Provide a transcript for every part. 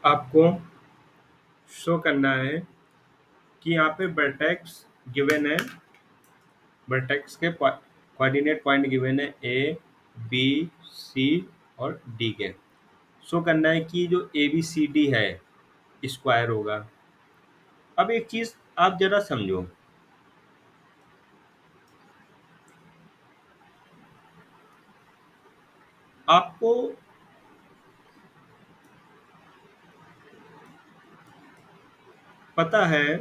आपको शो करना है कि यहाँ पे वर्टेक्स गिवन है, वर्टेक्स के कोऑर्डिनेट पॉइंट गिवन है ए, बी, सी और डी के। शो करना है कि जो ए बी सी डी है स्क्वायर होगा। अब एक चीज आप जरा समझो, आपको पता है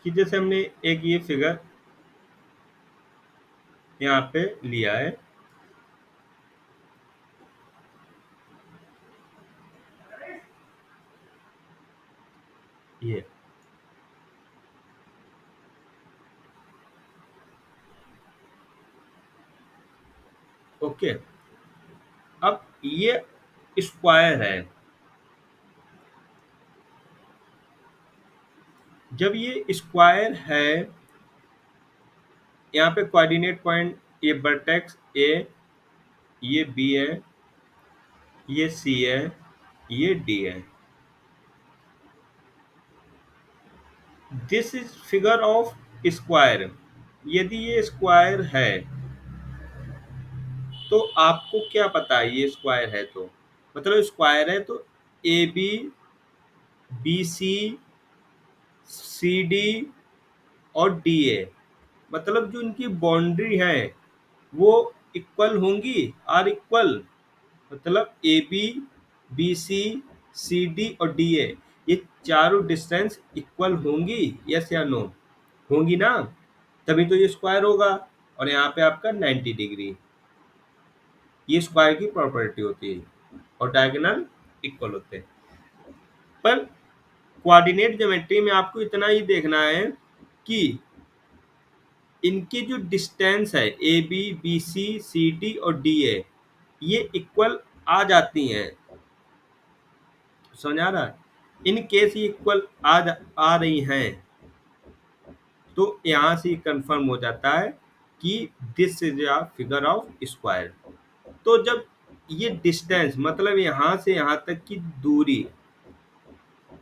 कि जैसे हमने एक ये फिगर यहाँ पे लिया है, ये ओके। अब ये स्क्वायर है। जब ये स्क्वायर है, यहाँ पे कोऑर्डिनेट पॉइंट ये वर्टेक्स ए, ये बी है, ये सी है, ये डी है। This is figure of square. यदि ये स्क्वायर है तो आपको क्या पता है ये स्क्वायर है, तो मतलब स्क्वायर है तो A B, B C, C D और डी ए, मतलब जो इनकी बाउंड्री है वो इक्वल होंगी, आर इक्वल, मतलब A B, B C D और डी ए, ये चारों डिस्टेंस इक्वल होंगी, यस या नो? होंगी ना, तभी तो ये स्क्वायर होगा। और यहाँ पे आपका 90 डिग्री, ये स्क्वायर की प्रॉपर्टी होती है और डायगोनल इक्वल होते हैं। पर कोऑर्डिनेट ज्योमेट्री में आपको इतना ही देखना है कि इनकी जो डिस्टेंस है A B, B C D और डी ए, ये इक्वल आ जाती हैं। समझ आ रहा है? इन केस ये इक्वल आ रही हैं तो यहाँ से कंफर्म हो जाता है कि this is a figure of square. तो जब ये डिस्टेंस मतलब यहाँ से यहाँ तक की दूरी,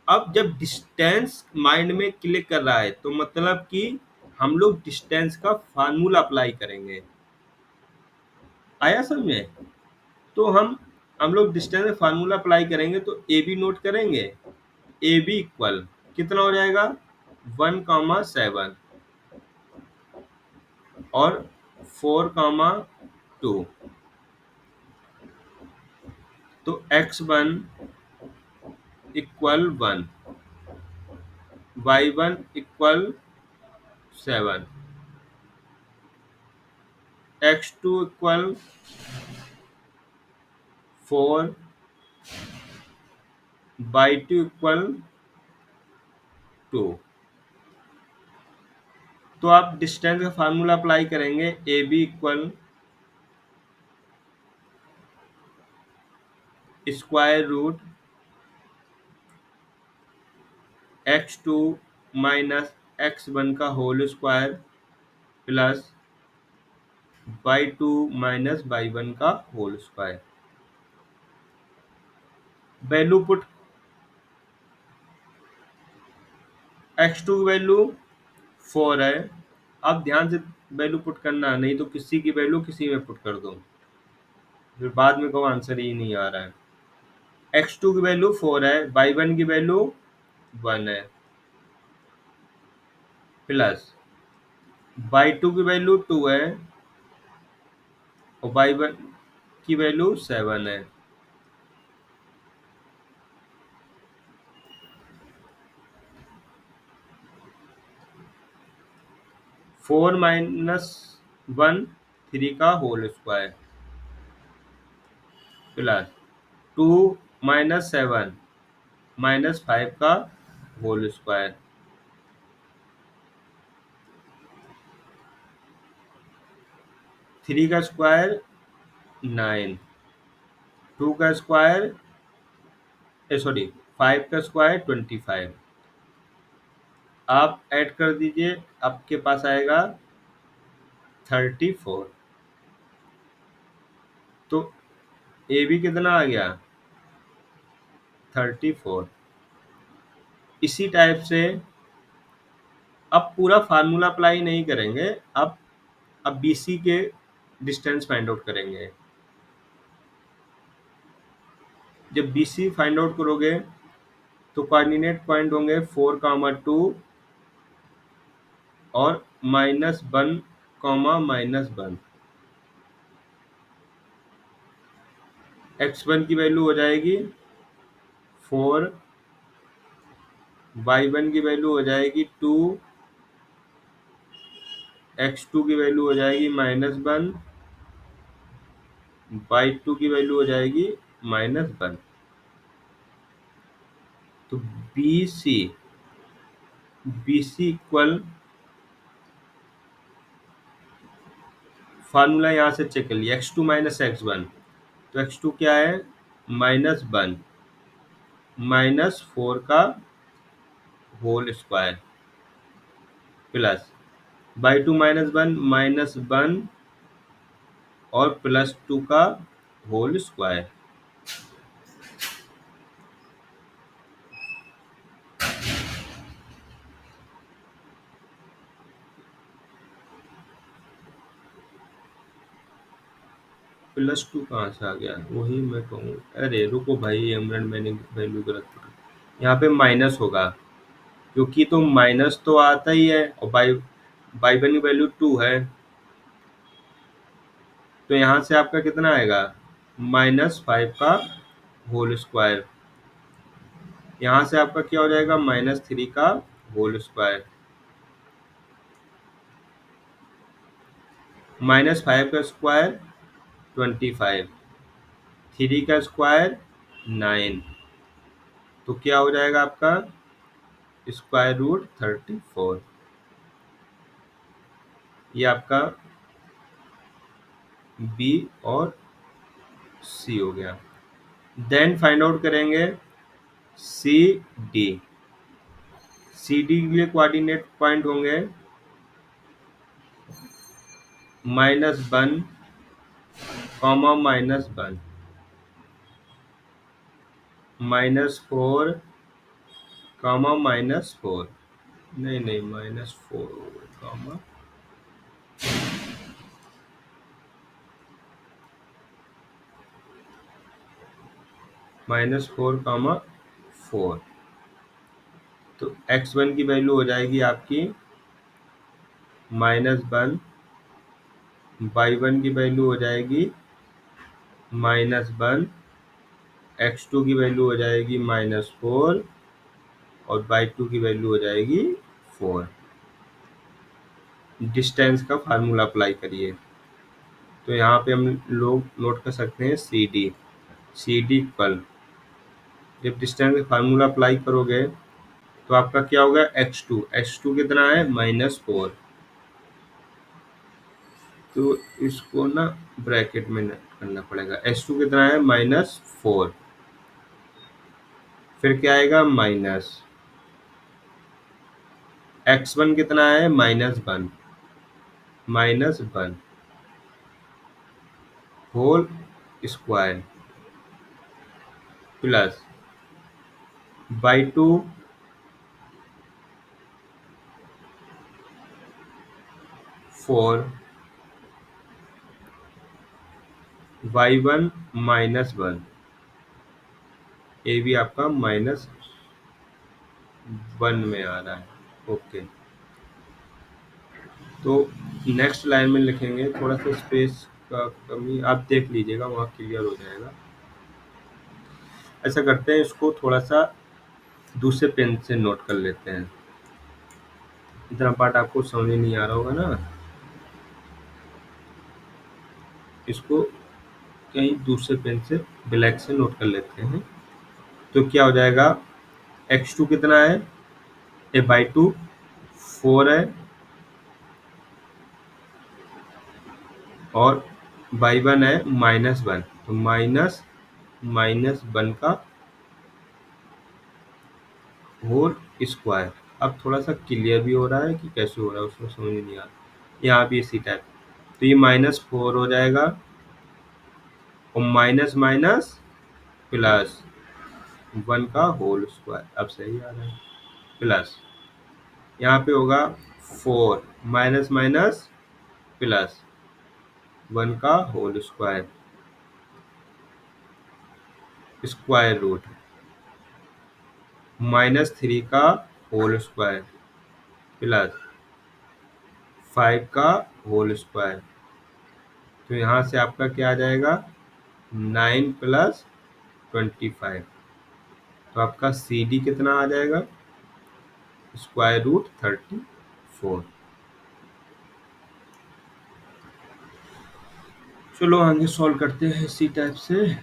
अब जब डिस्टेंस माइंड में क्लिक कर रहा है तो मतलब कि हम लोग डिस्टेंस का फार्मूला अप्लाई करेंगे। आया समझ में? तो हम लोग डिस्टेंस का फार्मूला अप्लाई करेंगे तो ए बी नोट करेंगे। ए बी इक्वल कितना हो जाएगा, 1,7 और 4,2। तो x1 equal 1, y1 equal 7, x2 equal 4, y2 equal 2। तो आप डिस्टेंस का फार्मूला अप्लाई करेंगे, A B equal square root x2 minus x1 का whole square plus y2 minus y1 का whole square. Value put, x2 की वैल्यू 4 है। अब ध्यान से वैल्यू पुट करना, नहीं तो किसी की वैल्यू किसी में पुट कर दो, फिर बाद में कहो आंसर ही नहीं आ रहा है। x2 की वैल्यू 4 है, y1 की वैल्यू 1 है, प्लस y2 की वैल्यू 2 है और y1 की वैल्यू 7 है। 4 माइनस 1 3 का whole square plus 2 minus 7 minus 5 का होल स्क्वायर। 3 का स्क्वायर 9, 2 का स्क्वायर सॉरी 5 का स्क्वायर 25। आप ऐड कर दीजिए, आपके पास आएगा 34। तो ए बी कितना आ गया 34। इसी टाइप से अब पूरा फार्मूला अप्लाई नहीं करेंगे, अब BC के डिस्टेंस फाइंड आउट करेंगे। जब BC फाइंड आउट करोगे तो कोऑर्डिनेट पॉइंट होंगे 4, 2 और -1, -1। x1 की वैल्यू हो जाएगी 4, y1 की वैल्यू हो जाएगी 2, x2 की वैल्यू हो जाएगी -1, y2 की वैल्यू हो जाएगी -1। तो BC इक्वल फार्मूला यहाँ से चेक कर लिया, x2 माइनस x1। तो x2 क्या है -1 -4 का होल स्क्वायर प्लस y2 -1 -1 और +2 का होल स्क्वायर। +2 कहाँ से आ गया, वही मैं कहूँ। अरे रुको भाई अमरन, मैंने वैल्यू गलत पकड़ी। यहाँ पे माइनस होगा, क्योंकि तो माइनस तो आता ही है और y1 की वैल्यू 2 है, तो यहाँ से आपका कितना आएगा -5 का होल स्क्वायर। यहाँ से आपका क्या हो जाएगा -3 का होल स्क्वायर। -5 का स्क्वायर 25, 3 का स्क्वायर 9, तो क्या हो जाएगा आपका √34। ये आपका B और C हो गया। देन फाइंड आउट करेंगे CD। CD के लिए कोऑर्डिनेट पॉइंट होंगे -1, -1, -4, -4। नहीं -4, -4, 4। तो x1 की वैल्यू हो जाएगी आपकी -1, y1 की वैल्यू हो जाएगी -1, x2 की वैल्यू हो जाएगी -4 और y2 की वैल्यू हो जाएगी 4। डिस्टेंस का फार्मूला अप्लाई करिए, तो यहाँ पे हम लोग नोट कर सकते हैं सी डी इक्वल, जब डिस्टेंस का फार्मूला अप्लाई करोगे तो आपका क्या होगा x2 कितना है -4, तो इसको ना ब्रैकेट में करना पड़ेगा। x2 कितना है -4, फिर क्या आएगा माइनस x1 कितना है -1, -1 whole square plus y2 4, y1 -1, ये भी आपका -1 में आ रहा है। ओके, तो नेक्स्ट लाइन में लिखेंगे, थोड़ा सा स्पेस का कमी आप देख लीजिएगा, वहाँ क्लियर हो जाएगा। ऐसा करते हैं, इसको थोड़ा सा दूसरे पेन से नोट कर लेते हैं, इतना पार्ट आपको समझ नहीं आ रहा होगा ना। इसको कहीं दूसरे पेन से ब्लैक से नोट कर लेते हैं, तो क्या हो जाएगा x2 कितना है a/2 4 है और y1 है -1, तो -1 का होल स्क्वायर। अब थोड़ा सा क्लियर भी हो रहा है कि कैसे हो रहा है, उसमें समझ नहीं आ रहा। यहाँ भी इसी टाइप, तो ये -4 हो जाएगा और माइनस माइनस प्लस 1 का होल स्क्वायर। अब सही आ रहा है। प्लस यहाँ पे होगा 4 माइनस माइनस प्लस 1 का होल स्क्वायर स्क्वायर रूट -3 का होल स्क्वायर प्लस 5 का होल स्क्वायर। तो यहाँ से आपका क्या आ जाएगा 9 प्लस 25। तो आपका सी डी कितना आ जाएगा स्क्वायर रूट 34। चलो आगे सॉल्व करते हैं इसी टाइप से।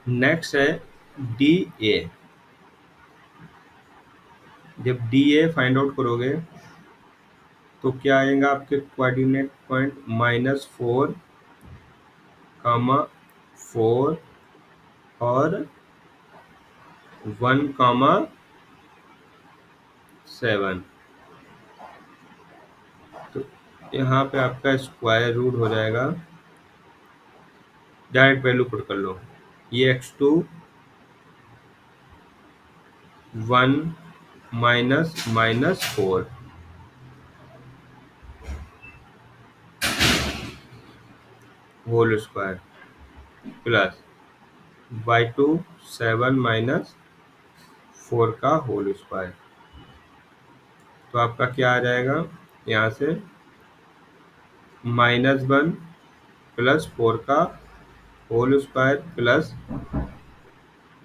नेक्स्ट है डी ए। जब डी ए फाइंड आउट करोगे तो क्या आएगा आपके कोऑर्डिनेट पॉइंट -4, 4 और 1, 7। तो यहाँ पे आपका स्क्वायर रूट हो जाएगा, डायरेक्ट वैल्यू पुट कर लो। ये x2 1 -4 whole square plus y2 7 -4 का होल स्क्वायर। तो आपका क्या आ जाएगा यहाँ से -1 प्लस 4 का होल स्क्वायर प्लस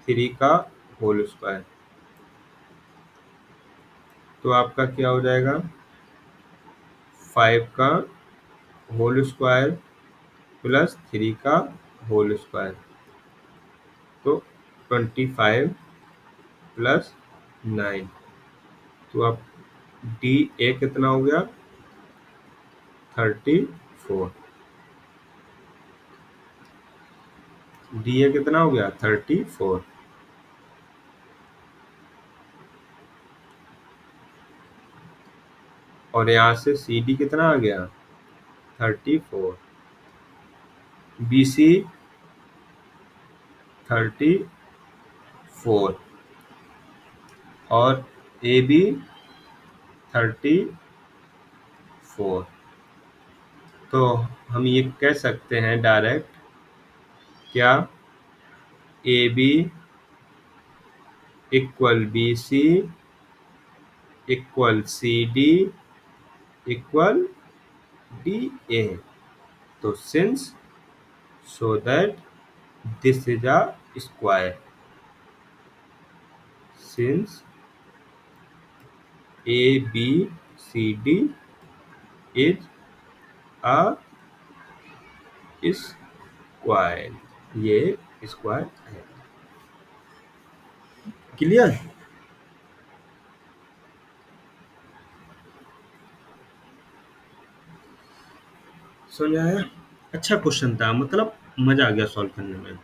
3 का होल स्क्वायर। तो आपका क्या हो जाएगा 5 का होल स्क्वायर प्लस 3 का होल स्क्वायर। तो 25 प्लस 9। तो अब डी ए कितना हो गया 34। डी ए कितना हो गया 34। और यहाँ से सी डी कितना आ गया 34। बी सी 34 और ए बी 34। तो हम ये कह सकते हैं डायरेक्ट, क्या A B equal B C equal C D equal D A. तो since so that this is a square, since A B C D is a square। ये स्क्वायर है। क्लियर समझ आया। अच्छा क्वेश्चन था, मतलब मजा आ गया सॉल्व करने में।